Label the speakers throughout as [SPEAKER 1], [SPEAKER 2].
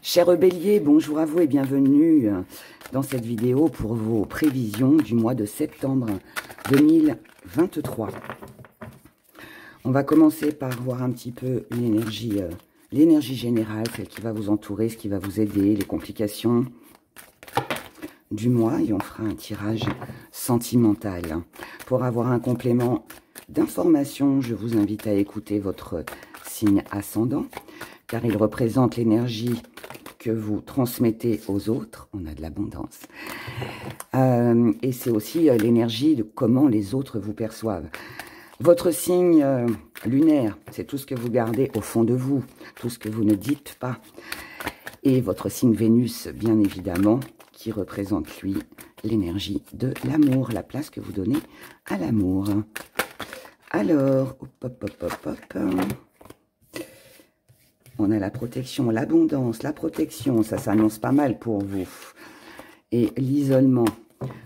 [SPEAKER 1] Chers béliers, bonjour à vous et bienvenue dans cette vidéo pour vos prévisions du mois de septembre 2023. On va commencer par voir un petit peu l'énergie générale, celle qui va vous entourer, ce qui va vous aider, les complications du mois. Et on fera un tirage sentimental. Pour avoir un complément d'information, je vous invite à écouter votre signe ascendant, car il représente l'énergie que vous transmettez aux autres. On a de l'abondance. Et c'est aussi l'énergie de comment les autres vous perçoivent. Votre signe lunaire, c'est tout ce que vous gardez au fond de vous, tout ce que vous ne dites pas. Et votre signe Vénus, bien évidemment, qui représente, lui, l'énergie de l'amour, la place que vous donnez à l'amour. Alors, hop, hop, hop, hop, hop. On a la protection, l'abondance, la protection, ça s'annonce pas mal pour vous. Et l'isolement,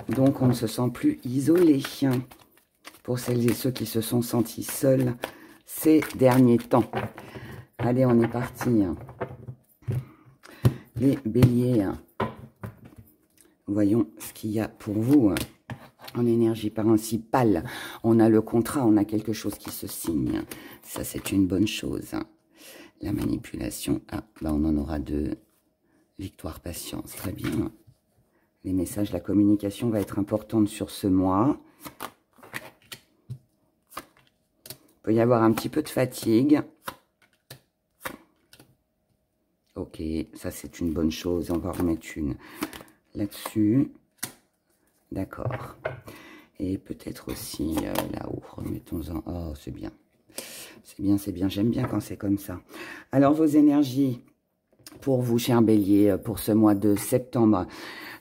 [SPEAKER 1] donc on ne se sent plus isolé. Pour celles et ceux qui se sont sentis seuls ces derniers temps. Allez, on est parti. Les béliers, voyons ce qu'il y a pour vous. En énergie principale, on a le contrat, on a quelque chose qui se signe. Ça, c'est une bonne chose. La manipulation, on en aura deux. Victoire, patience, très bien. Les messages, la communication va être importante sur ce mois. Il peut y avoir un petit peu de fatigue. Ok, ça c'est une bonne chose. On va remettre une là-dessus. D'accord. Et peut-être aussi là-haut, remettons-en. Oh, c'est bien. C'est bien, c'est bien. J'aime bien quand c'est comme ça. Alors, vos énergies pour vous, chers béliers, pour ce mois de septembre.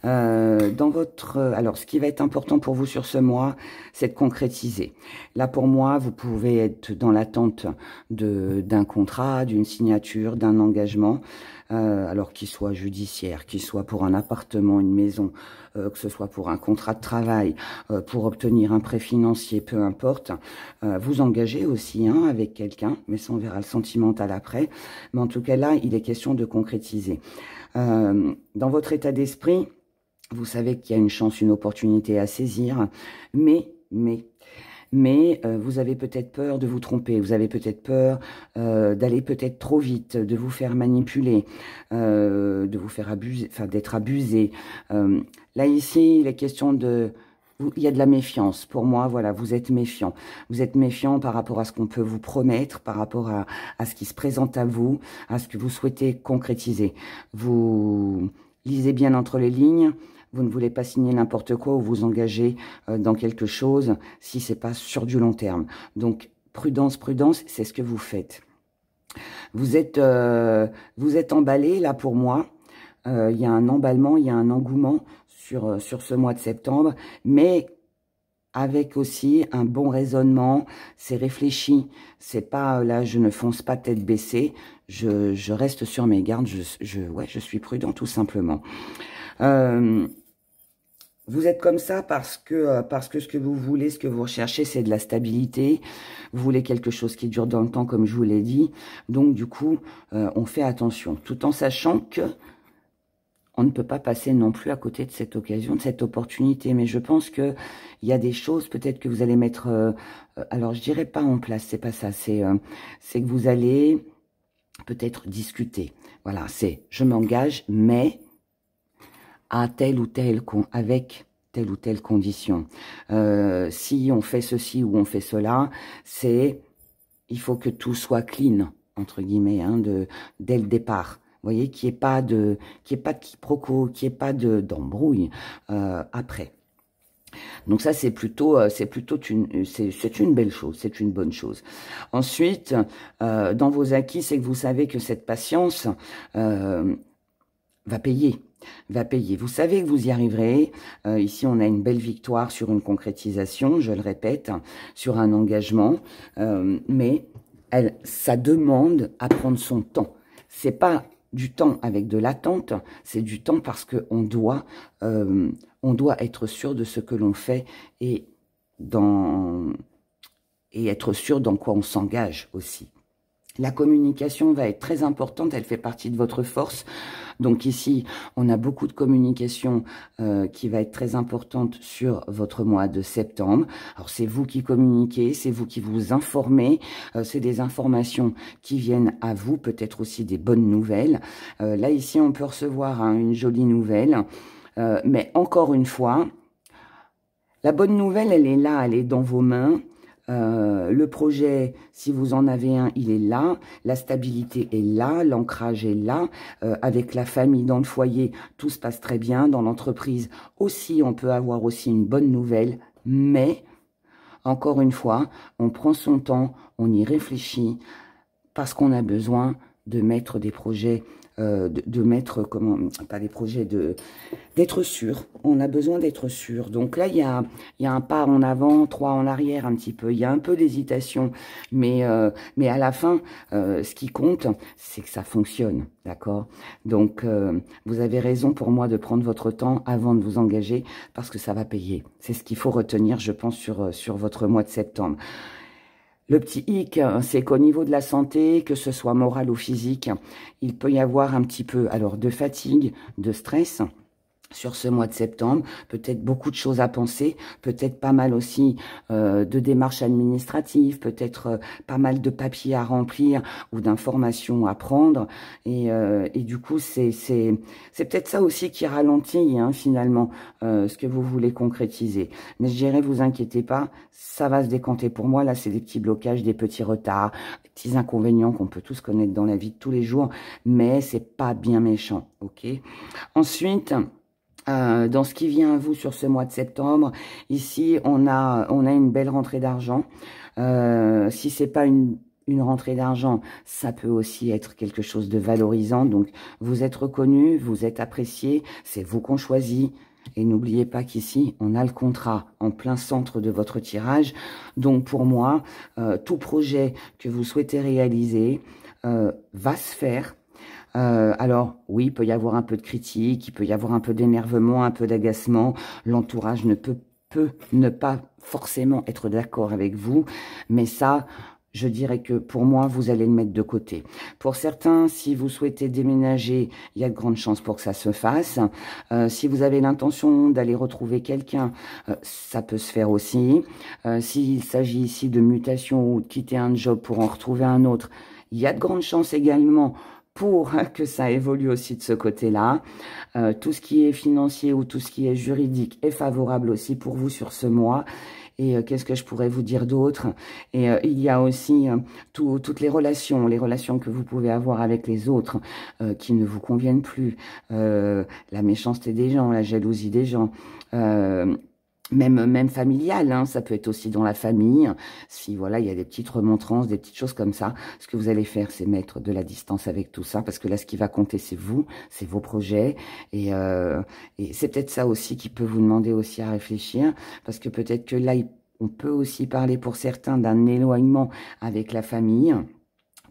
[SPEAKER 1] Alors, ce qui va être important pour vous sur ce mois, c'est de concrétiser. Là, pour moi, vous pouvez être dans l'attente d'un contrat, d'une signature, d'un engagement, alors qu'il soit judiciaire, qu'il soit pour un appartement, une maison, que ce soit pour un contrat de travail, pour obtenir un prêt financier, peu importe. Vous engagez aussi avec quelqu'un, mais ça, on verra le sentimental après. Mais en tout cas, là, il est question de concrétiser. Dans votre état d'esprit, vous savez qu'il y a une chance, une opportunité à saisir, mais vous avez peut-être peur de vous tromper, vous avez peut-être peur d'aller peut-être trop vite, de vous faire manipuler, de vous faire abuser, enfin d'être abusé. Là ici, il est question il y a de la méfiance. Pour moi, voilà, vous êtes méfiant. Vous êtes méfiant par rapport à ce qu'on peut vous promettre, par rapport à ce qui se présente à vous, à ce que vous souhaitez concrétiser. Vous lisez bien entre les lignes. Vous ne voulez pas signer n'importe quoi ou vous engager dans quelque chose si c'est pas sur du long terme. Donc, prudence, prudence, c'est ce que vous faites. Vous êtes emballé, là, pour moi. Il y a un emballement, il y a un engouement sur ce mois de septembre, mais avec aussi un bon raisonnement, c'est réfléchi. C'est pas, là, je ne fonce pas tête baissée. Je reste sur mes gardes, je suis prudent, tout simplement. Vous êtes comme ça parce que ce que vous voulez, ce que vous recherchez, c'est de la stabilité. Vous voulez quelque chose qui dure dans le temps, comme je vous l'ai dit. Donc, du coup, on fait attention, tout en sachant que on ne peut pas passer non plus à côté de cette occasion, de cette opportunité. Mais je pense que il y a des choses, peut-être que vous allez mettre... alors, je dirais pas en place, c'est pas ça. C'est que vous allez peut-être discuter. Voilà, c'est je m'engage, mais à avec telle ou telle condition. Si on fait ceci ou on fait cela, il faut que tout soit clean, entre guillemets, dès le départ. Vous voyez, qu'il n'y ait pas de quiproquo, qu'il n'y ait pas d'embrouille après. Donc ça, c'est une belle chose, c'est une bonne chose. Ensuite, dans vos acquis, c'est que vous savez que cette patience va payer. Vous savez que vous y arriverez. Ici, on a une belle victoire sur une concrétisation, je le répète, sur un engagement. Mais ça demande à prendre son temps. C'est pas du temps avec de l'attente, c'est du temps parce qu'on doit être sûr de ce que l'on fait et être sûr dans quoi on s'engage aussi. La communication va être très importante, elle fait partie de votre force. Donc ici, on a beaucoup de communication qui va être très importante sur votre mois de septembre. Alors c'est vous qui communiquez, c'est vous qui vous informez, c'est des informations qui viennent à vous, peut-être aussi des bonnes nouvelles. Là ici, on peut recevoir une jolie nouvelle, mais encore une fois, la bonne nouvelle, elle est là, elle est dans vos mains. Le projet, si vous en avez un, il est là. La stabilité est là, l'ancrage est là. Avec la famille dans le foyer, tout se passe très bien. Dans l'entreprise aussi, on peut avoir aussi une bonne nouvelle. Mais, encore une fois, on prend son temps, on y réfléchit parce qu'on a besoin de mettre des projets, de mettre, comment, pas des projets, d'être sûr. On a besoin d'être sûr. Donc là, il y a un pas en avant, 3 en arrière un petit peu. Il y a un peu d'hésitation, mais à la fin, ce qui compte, c'est que ça fonctionne, d'accord? Donc, vous avez raison pour moi de prendre votre temps avant de vous engager, parce que ça va payer. C'est ce qu'il faut retenir, je pense, sur votre mois de septembre. Le petit hic, c'est qu'au niveau de la santé, que ce soit morale ou physique, il peut y avoir un petit peu alors de fatigue, de stress sur ce mois de septembre, peut-être beaucoup de choses à penser, peut-être pas mal aussi de démarches administratives, peut-être pas mal de papiers à remplir ou d'informations à prendre. Et du coup, c'est peut-être ça aussi qui ralentit finalement ce que vous voulez concrétiser. Mais je dirais, vous inquiétez pas, ça va se décanter pour moi. Là, c'est des petits blocages, des petits retards, des petits inconvénients qu'on peut tous connaître dans la vie de tous les jours, mais c'est pas bien méchant, ok? Ensuite, dans ce qui vient à vous sur ce mois de septembre, ici, on a une belle rentrée d'argent. Si c'est pas une rentrée d'argent, ça peut aussi être quelque chose de valorisant. Donc, vous êtes reconnu, vous êtes apprécié, c'est vous qu'on choisit. Et n'oubliez pas qu'ici, on a le contrat en plein centre de votre tirage. Donc, pour moi, tout projet que vous souhaitez réaliser va se faire. Alors, oui, il peut y avoir un peu de critique, il peut y avoir un peu d'énervement, un peu d'agacement. L'entourage ne peut ne pas forcément être d'accord avec vous, mais ça, je dirais que pour moi, vous allez le mettre de côté. Pour certains, si vous souhaitez déménager, il y a de grandes chances pour que ça se fasse. Si vous avez l'intention d'aller retrouver quelqu'un, ça peut se faire aussi. S'il s'agit ici de mutation ou de quitter un job pour en retrouver un autre, il y a de grandes chances également pour que ça évolue aussi de ce côté-là. Tout ce qui est financier ou tout ce qui est juridique est favorable aussi pour vous sur ce mois. Et qu'est-ce que je pourrais vous dire d'autre? Et il y a aussi toutes les relations que vous pouvez avoir avec les autres qui ne vous conviennent plus. La méchanceté des gens, la jalousie des gens. Même familial, ça peut être aussi dans la famille. Si voilà, il y a des petites remontrances, des petites choses comme ça, ce que vous allez faire, c'est mettre de la distance avec tout ça, parce que là, ce qui va compter, c'est vous, c'est vos projets, et c'est peut-être ça aussi qui peut vous demander aussi à réfléchir, parce que peut-être que là, on peut aussi parler pour certains d'un éloignement avec la famille,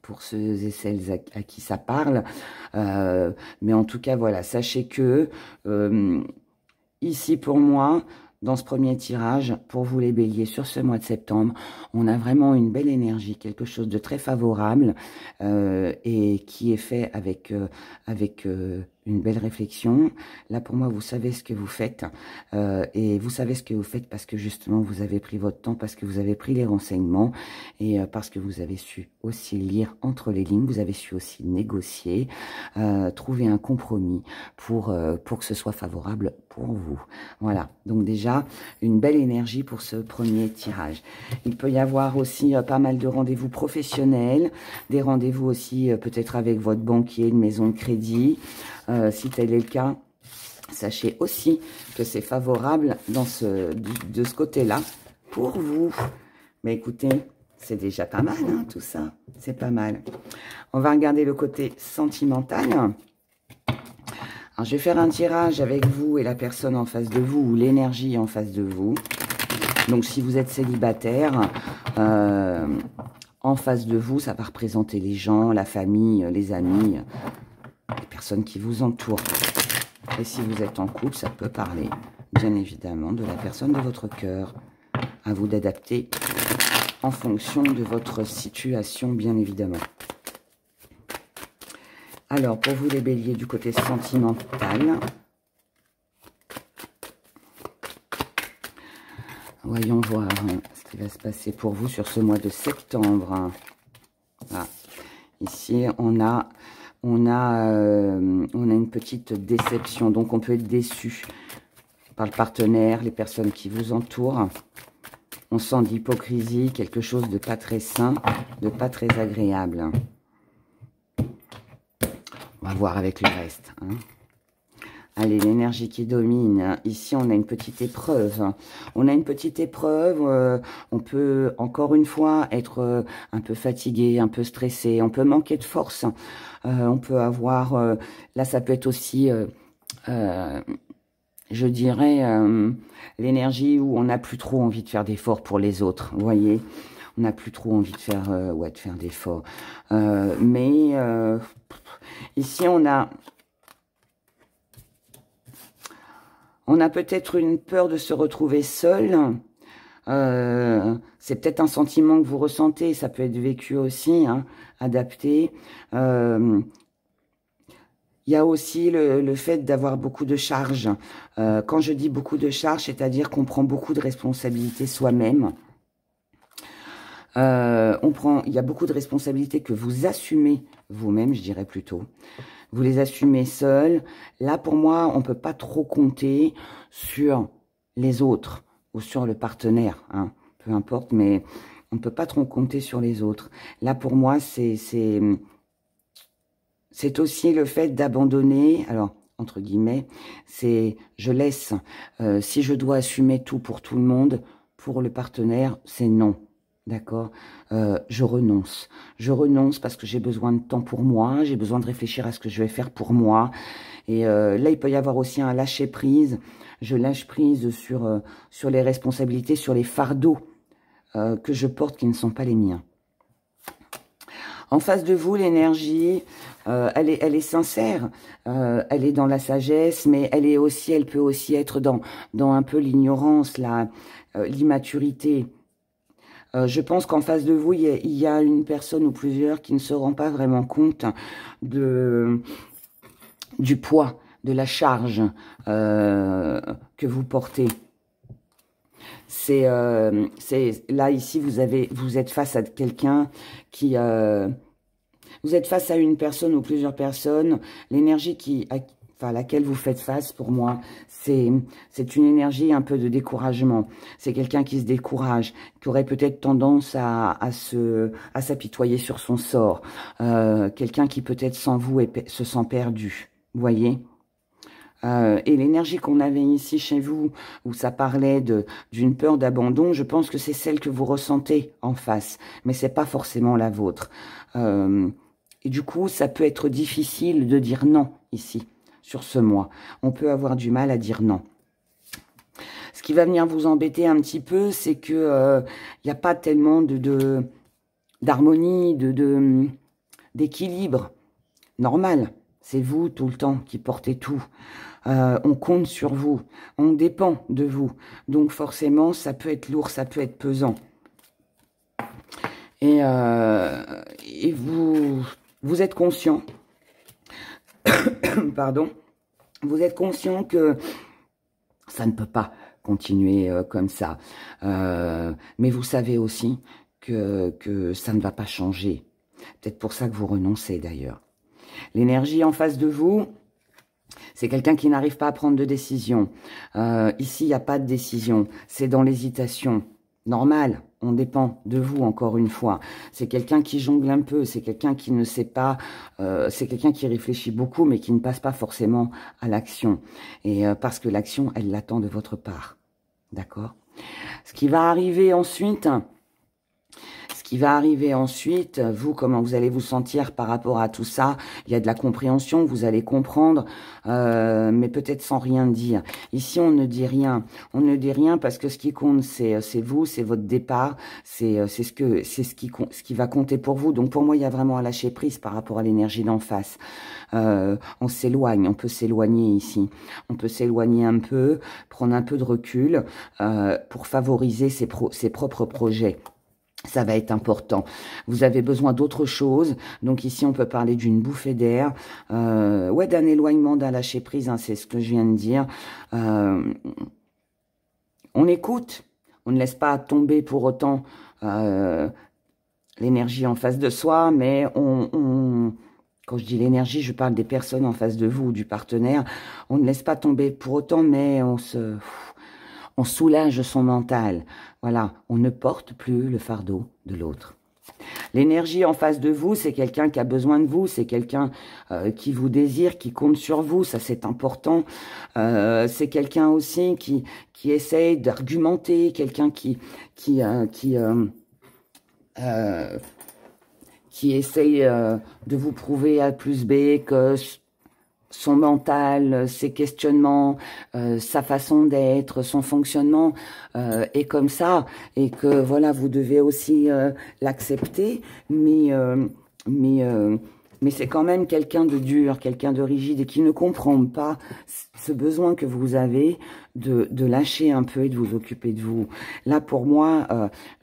[SPEAKER 1] pour ceux et celles à qui ça parle, mais en tout cas, voilà, sachez que ici, pour moi, dans ce premier tirage, pour vous les béliers, sur ce mois de septembre, on a vraiment une belle énergie, quelque chose de très favorable et qui est fait avec une belle réflexion. Là, pour moi, vous savez ce que vous faites et vous savez ce que vous faites parce que justement, vous avez pris votre temps, parce que vous avez pris les renseignements et parce que vous avez su aussi lire entre les lignes, vous avez su aussi négocier, trouver un compromis pour que ce soit favorable pour vous. Voilà, donc déjà, une belle énergie pour ce premier tirage. Il peut y avoir aussi pas mal de rendez-vous professionnels, des rendez-vous aussi peut-être avec votre banquier, une maison de crédit. Si tel est le cas, sachez aussi que c'est favorable de ce côté-là pour vous. Mais écoutez, c'est déjà pas mal, tout ça. C'est pas mal. On va regarder le côté sentimental. Alors, je vais faire un tirage avec vous et la personne en face de vous, ou l'énergie en face de vous. Donc, si vous êtes célibataire, en face de vous, ça va représenter les gens, la famille, les amis, les personnes qui vous entourent. Et si vous êtes en couple, ça peut parler, bien évidemment, de la personne de votre cœur. À vous d'adapter en fonction de votre situation, bien évidemment. Alors, pour vous les béliers, du côté sentimental, voyons voir ce qui va se passer pour vous sur ce mois de septembre. Voilà. Ici, on a une petite déception, donc on peut être déçu par le partenaire, les personnes qui vous entourent. On sent de l'hypocrisie, quelque chose de pas très sain, de pas très agréable. On va voir avec le reste. Hein. Allez, l'énergie qui domine. Ici, on a une petite épreuve. On a une petite épreuve. On peut, encore une fois, être un peu fatigué, un peu stressé. On peut manquer de force. On peut avoir... là, ça peut être aussi... je dirais, l'énergie où on n'a plus trop envie de faire d'efforts pour les autres, vous voyez. On n'a plus trop envie de faire, de faire d'efforts. Mais ici, on a peut-être une peur de se retrouver seul. C'est peut-être un sentiment que vous ressentez, ça peut être vécu aussi, hein, adapté. Il y a aussi le fait d'avoir beaucoup de charges. Quand je dis beaucoup de charges, c'est-à-dire qu'on prend beaucoup de responsabilités soi-même. Il y a beaucoup de responsabilités que vous assumez vous-même, je dirais plutôt. Vous les assumez seul. Là, pour moi, on ne peut pas trop compter sur les autres ou sur le partenaire. Hein, peu importe, mais on ne peut pas trop compter sur les autres. Là, pour moi, c'est aussi le fait d'abandonner, alors, entre guillemets, c'est je laisse. Si je dois assumer tout pour tout le monde, pour le partenaire, c'est non. D'accord, je renonce. Je renonce parce que j'ai besoin de temps pour moi, j'ai besoin de réfléchir à ce que je vais faire pour moi. Et là, il peut y avoir aussi un lâcher-prise. Je lâche prise sur les responsabilités, sur les fardeaux que je porte qui ne sont pas les miens. En face de vous, l'énergie, elle est sincère, elle est dans la sagesse, mais elle peut aussi être dans un peu l'ignorance, l'immaturité. Je pense qu'en face de vous, il y a une personne ou plusieurs qui ne se rend pas vraiment compte du poids, de la charge que vous portez. Là, ici, vous êtes face à quelqu'un qui... vous êtes face à une personne ou plusieurs personnes. L'énergie à laquelle vous faites face, pour moi, c'est une énergie un peu de découragement. C'est quelqu'un qui se décourage, qui aurait peut-être tendance à s'apitoyer sur son sort. Quelqu'un qui peut-être sans vous se sent perdu. Vous voyez ? Et l'énergie qu'on avait ici chez vous, où ça parlait d'une peur d'abandon, je pense que c'est celle que vous ressentez en face, mais c'est pas forcément la vôtre. Et du coup, ça peut être difficile de dire non ici, sur ce mois. On peut avoir du mal à dire non. Ce qui va venir vous embêter un petit peu, c'est que il n'y a pas tellement d'harmonie, d'équilibre. Normal, c'est vous tout le temps qui portez tout. On compte sur vous, on dépend de vous. Donc forcément, ça peut être lourd, ça peut être pesant. Et vous êtes conscient, pardon, vous êtes conscient que ça ne peut pas continuer comme ça. Mais vous savez aussi que ça ne va pas changer. Peut-être pour ça que vous renoncez d'ailleurs. L'énergie en face de vous, c'est quelqu'un qui n'arrive pas à prendre de décision. Ici, il n'y a pas de décision. C'est dans l'hésitation. Normal, on dépend de vous encore une fois. C'est quelqu'un qui jongle un peu, c'est quelqu'un qui ne sait pas, c'est quelqu'un qui réfléchit beaucoup mais qui ne passe pas forcément à l'action. Et parce que l'action, elle l'attend de votre part. D'accord ? Ce qui va arriver ensuite... vous, comment vous allez vous sentir par rapport à tout ça? Il y a de la compréhension, vous allez comprendre, mais peut-être sans rien dire. Ici, on ne dit rien. On ne dit rien parce que ce qui compte, c'est vous, c'est votre départ, c'est ce qui va compter pour vous. Donc, pour moi, il y a vraiment un lâcher prise par rapport à l'énergie d'en face. On s'éloigne, on peut s'éloigner ici. On peut s'éloigner un peu, prendre un peu de recul pour favoriser ses propres projets. Ça va être important. Vous avez besoin d'autre chose. Donc ici, on peut parler d'une bouffée d'air. Ouais, d'un éloignement, d'un lâcher-prise. Hein, c'est ce que je viens de dire. On écoute. On ne laisse pas tomber pour autant l'énergie en face de soi. Mais quand je dis l'énergie, je parle des personnes en face de vous ou du partenaire. On ne laisse pas tomber pour autant, mais on soulage son mental. Voilà, on ne porte plus le fardeau de l'autre. L'énergie en face de vous, c'est quelqu'un qui a besoin de vous, c'est quelqu'un qui vous désire, qui compte sur vous, ça c'est important. C'est quelqu'un aussi qui essaye d'argumenter, quelqu'un qui essaye de vous prouver A plus B que son mental, ses questionnements, sa façon d'être, son fonctionnement est comme ça, et que voilà, vous devez aussi l'accepter, mais c'est quand même quelqu'un de dur, quelqu'un de rigide et qui ne comprend pas ce besoin que vous avez de lâcher un peu et de vous occuper de vous. Là, pour moi,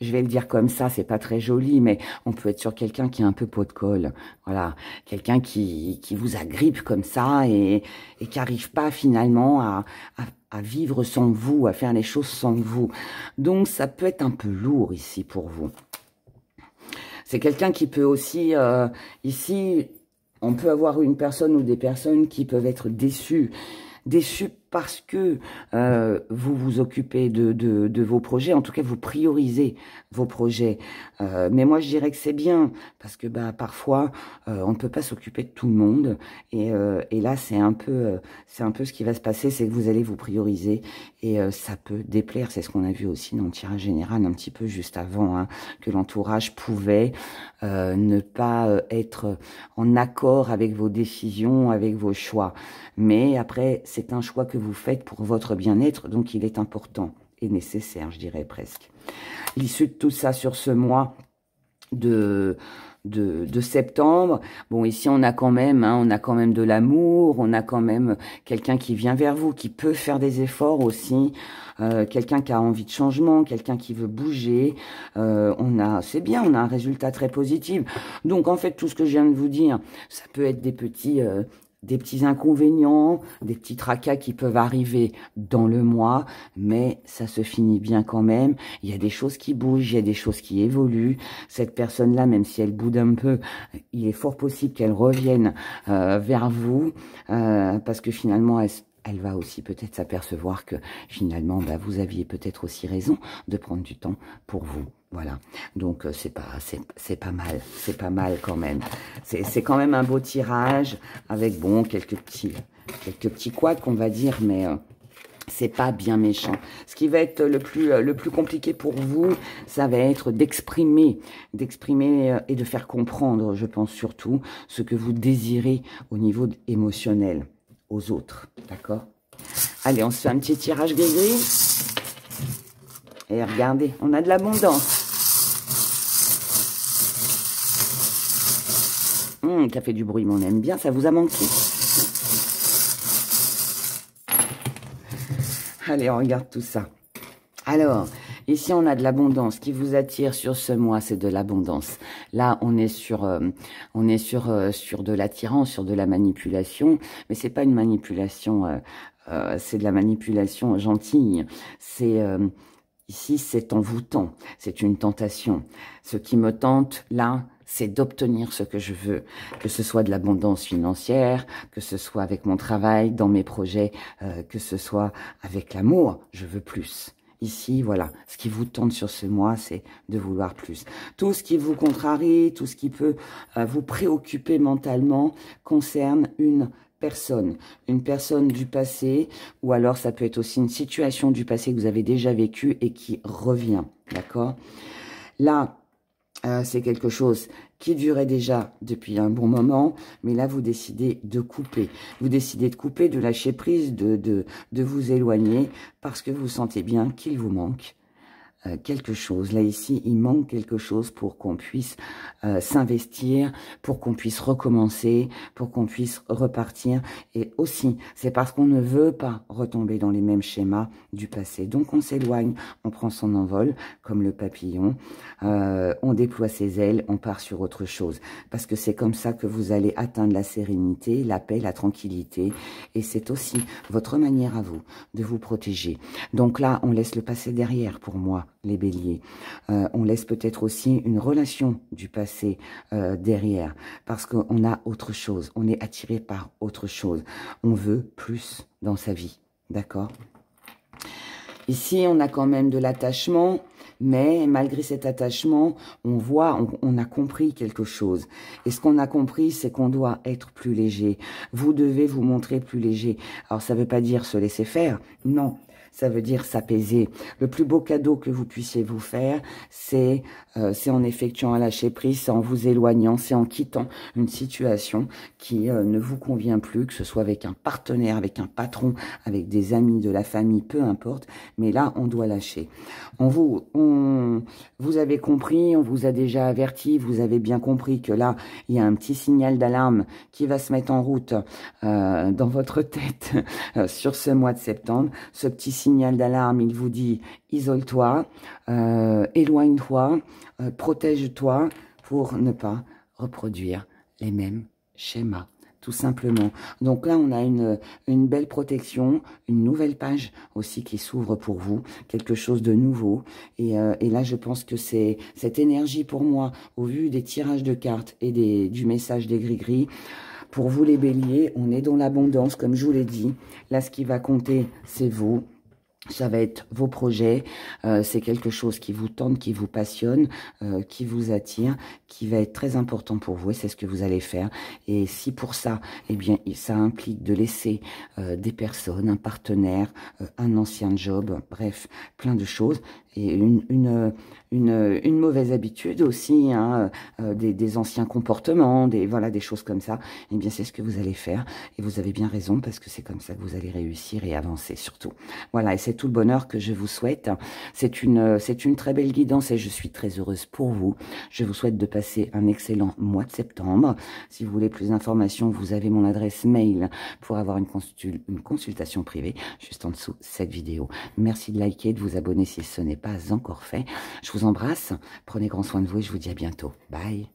[SPEAKER 1] je vais le dire comme ça, c'est pas très joli, mais on peut être sur quelqu'un qui est un peu pot de colle. Voilà, quelqu'un qui vous agrippe comme ça et qui n'arrive pas finalement à vivre sans vous, à faire les choses sans vous. Donc, ça peut être un peu lourd ici pour vous. C'est quelqu'un qui peut aussi, ici, on peut avoir une personne ou des personnes qui peuvent être déçues. Déçues parce que vous vous occupez de vos projets, en tout cas vous priorisez vos projets. Mais moi je dirais que c'est bien, parce que bah, parfois on ne peut pas s'occuper de tout le monde, et là c'est un peu ce qui va se passer, c'est que vous allez vous prioriser, et ça peut déplaire, c'est ce qu'on a vu aussi dans le tirage général un petit peu juste avant, hein, que l'entourage pouvait ne pas être en accord avec vos décisions, avec vos choix. Mais après, c'est un choix que vous faites pour votre bien-être, donc il est important et nécessaire, je dirais presque. L'issue de tout ça sur ce mois de septembre, bon, ici on a quand même de l'amour, on a quand même quelqu'un qui vient vers vous, qui peut faire des efforts aussi, quelqu'un qui a envie de changement, quelqu'un qui veut bouger, c'est bien, on a un résultat très positif. Donc en fait, tout ce que je viens de vous dire, ça peut être des petits inconvénients, des petits tracas qui peuvent arriver dans le mois, mais ça se finit bien quand même. Il y a des choses qui bougent, il y a des choses qui évoluent. Cette personne-là, même si elle boude un peu, il est fort possible qu'elle revienne vers vous, parce que finalement, elle va aussi peut-être s'apercevoir que finalement, bah, vous aviez peut-être aussi raison de prendre du temps pour vous. Voilà, donc c'est pas mal quand même. C'est quand même un beau tirage avec bon quelques petits couacs on va dire, mais c'est pas bien méchant. Ce qui va être le plus compliqué pour vous, ça va être d'exprimer et de faire comprendre, je pense surtout, ce que vous désirez au niveau émotionnel aux autres, d'accord? Allez, on se fait un petit tirage gris-gris. Et regardez, on a de l'abondance. Ça fait du bruit, mais on aime bien. Ça vous a manqué? Allez, on regarde tout ça. Alors, ici, on a de l'abondance. Ce qui vous attire sur ce mois, c'est de l'abondance. Là, on est sur de l'attirance, sur de la manipulation. Mais c'est pas une manipulation, c'est de la manipulation gentille. Ici, c'est envoûtant, c'est une tentation. Ce qui me tente, là, c'est d'obtenir ce que je veux, que ce soit de l'abondance financière, que ce soit avec mon travail, dans mes projets, que ce soit avec l'amour, je veux plus. Ici, voilà, ce qui vous tente sur ce mois, c'est de vouloir plus. Tout ce qui vous contrarie, tout ce qui peut vous préoccuper mentalement concerne une personne du passé, ou alors ça peut être aussi une situation du passé que vous avez déjà vécue et qui revient, d'accord? Là, c'est quelque chose qui durait déjà depuis un bon moment, mais là, vous décidez de couper. Vous décidez de couper, de lâcher prise, de vous éloigner, parce que vous sentez bien qu'il vous manque quelque chose. Là, ici, il manque quelque chose pour qu'on puisse s'investir, pour qu'on puisse recommencer, pour qu'on puisse repartir. Et aussi, c'est parce qu'on ne veut pas retomber dans les mêmes schémas du passé. Donc, on s'éloigne, on prend son envol, comme le papillon, on déploie ses ailes, on part sur autre chose. Parce que c'est comme ça que vous allez atteindre la sérénité, la paix, la tranquillité. Et c'est aussi votre manière à vous de vous protéger. Donc là, on laisse le passé derrière pour moi, les béliers. On laisse peut-être aussi une relation du passé derrière, parce qu'on a autre chose, on est attiré par autre chose. On veut plus dans sa vie, d'accord? Ici, on a quand même de l'attachement, mais malgré cet attachement, on voit, on a compris quelque chose. Et ce qu'on a compris, c'est qu'on doit être plus léger. Vous devez vous montrer plus léger. Alors, ça ne veut pas dire se laisser faire, non. Ça veut dire s'apaiser. Le plus beau cadeau que vous puissiez vous faire, c'est en effectuant un lâcher-prise, c'est en vous éloignant, c'est en quittant une situation qui ne vous convient plus, que ce soit avec un partenaire, avec un patron, avec des amis, de la famille, peu importe. Mais là, on doit lâcher. Vous avez compris, on vous a déjà averti, vous avez bien compris que là, il y a un petit signal d'alarme qui va se mettre en route dans votre tête sur ce mois de septembre. Ce petit signal d'alarme, il vous dit isole-toi, éloigne-toi, protège-toi pour ne pas reproduire les mêmes schémas, tout simplement. Donc là, on a une belle protection, une nouvelle page aussi qui s'ouvre pour vous, quelque chose de nouveau. Et là, je pense que c'est cette énergie pour moi, au vu des tirages de cartes et du message des gris-gris. Pour vous les béliers, on est dans l'abondance, comme je vous l'ai dit. Là, ce qui va compter, c'est vous. Ça va être vos projets, c'est quelque chose qui vous tente, qui vous passionne, qui vous attire, qui va être très important pour vous et c'est ce que vous allez faire. Et si pour ça, eh bien, ça implique de laisser des personnes, un partenaire, un ancien job, bref, plein de choses et une mauvaise habitude aussi, hein, des anciens comportements, voilà, des choses comme ça, eh bien, c'est ce que vous allez faire et vous avez bien raison parce que c'est comme ça que vous allez réussir et avancer surtout. Voilà, et c'est tout le bonheur que je vous souhaite. C'est une très belle guidance et je suis très heureuse pour vous. Je vous souhaite de passer un excellent mois de septembre. Si vous voulez plus d'informations, vous avez mon adresse mail pour avoir une consultation privée juste en dessous de cette vidéo. Merci de liker, de vous abonner si ce n'est pas encore fait. Je vous embrasse, prenez grand soin de vous et je vous dis à bientôt. Bye.